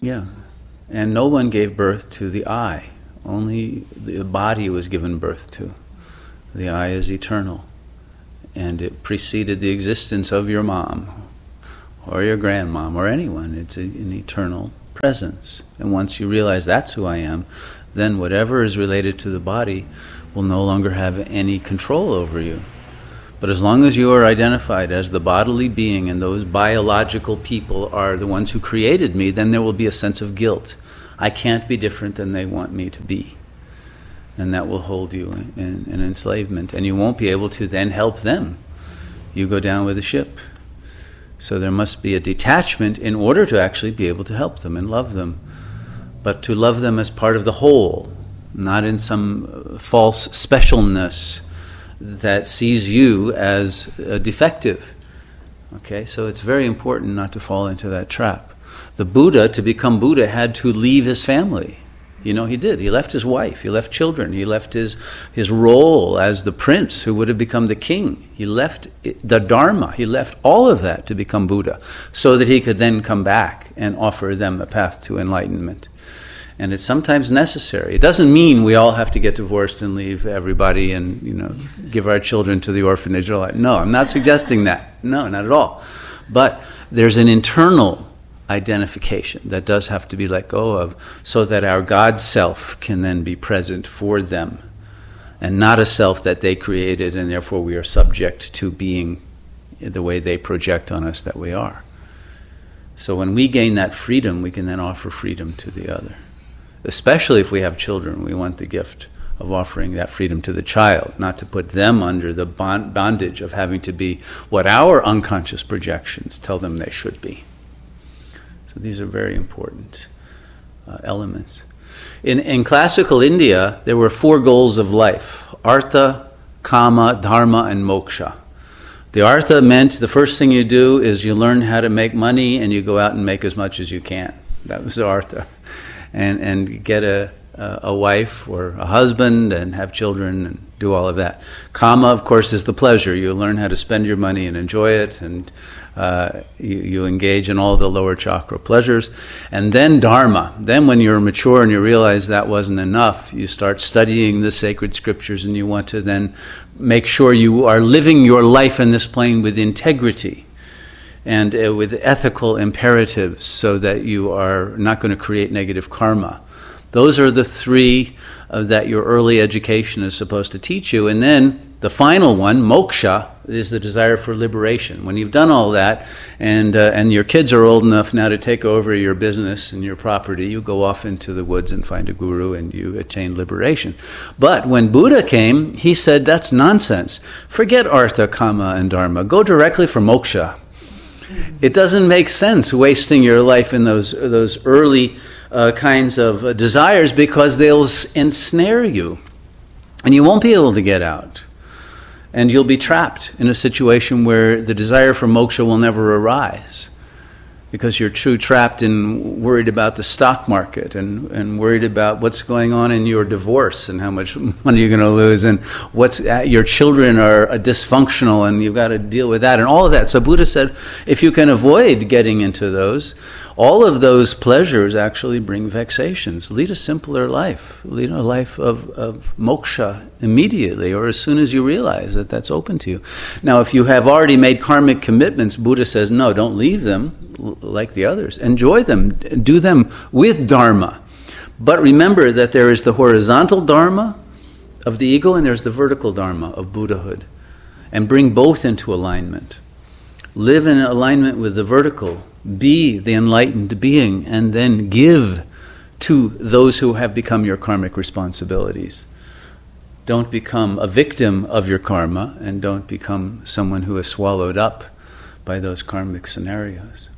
Yeah. And no one gave birth to the eye. Only the body was given birth to. The eye is eternal. And it preceded the existence of your mom or your grandmom or anyone. It's an eternal presence. And once you realize that's who I am, then whatever is related to the body will no longer have any control over you. But as long as you are identified as the bodily being and those biological people are the ones who created me, then there will be a sense of guilt. I can't be different than they want me to be. And that will hold you in enslavement. And you won't be able to then help them. You go down with the ship. So there must be a detachment in order to actually be able to help them and love them. But to love them as part of the whole, not in some false specialness that sees you as defective. Okay, so it's very important not to fall into that trap. The Buddha, to become Buddha, had to leave his family. You know, he did. He left his wife. He left children. He left his role as the prince who would have become the king. He left the Dharma. He left all of that to become Buddha so that he could then come back and offer them a path to enlightenment. And it's sometimes necessary. It doesn't mean we all have to get divorced and leave everybody and, you know, give our children to the orphanage. No, I'm not suggesting that. No, not at all. But there's an internal identification that does have to be let go of so that our Godself can then be present for them and not a self that they created and therefore we are subject to being the way they project on us that we are. So when we gain that freedom, we can then offer freedom to the other. Especially if we have children, we want the gift of offering that freedom to the child, not to put them under the bondage of having to be what our unconscious projections tell them they should be. So these are very important elements. In classical India, there were 4 goals of life: artha, kama, dharma, and moksha. The artha meant the first thing you do is you learn how to make money and you go out and make as much as you can. That was the artha. And get a wife or a husband and have children and do all of that. Kama, of course, is the pleasure. You learn how to spend your money and enjoy it, and you engage in all the lower chakra pleasures. And then dharma. Then when you're mature and you realize that wasn't enough, you start studying the sacred scriptures and you want to then make sure you are living your life in this plane with integrity and with ethical imperatives so that you are not going to create negative karma. Those are the 3 that your early education is supposed to teach you. And then the final one, moksha, is the desire for liberation. When you've done all that and your kids are old enough now to take over your business and your property, you go off into the woods and find a guru and you attain liberation. But when Buddha came, he said, that's nonsense. Forget artha, kama, and dharma. Go directly for moksha. It doesn't make sense wasting your life in those early kinds of desires because they'll ensnare you and you won't be able to get out. And you'll be trapped in a situation where the desire for moksha will never arise because you're too trapped and worried about the stock market and worried about what's going on in your divorce and how much money you're going to lose and your children are dysfunctional and you've got to deal with that and all of that. So Buddha said, if you can avoid getting into those, all of those pleasures actually bring vexations. Lead a simpler life. Lead a life of moksha immediately or as soon as you realize that that's open to you. Now, if you have already made karmic commitments, Buddha says, no, don't leave them like the others. Enjoy them. Do them with dharma. But remember that there is the horizontal dharma of the ego and there's the vertical dharma of Buddhahood. And bring both into alignment. Live in alignment with the vertical. Be the enlightened being and then give to those who have become your karmic responsibilities. Don't become a victim of your karma and don't become someone who is swallowed up by those karmic scenarios.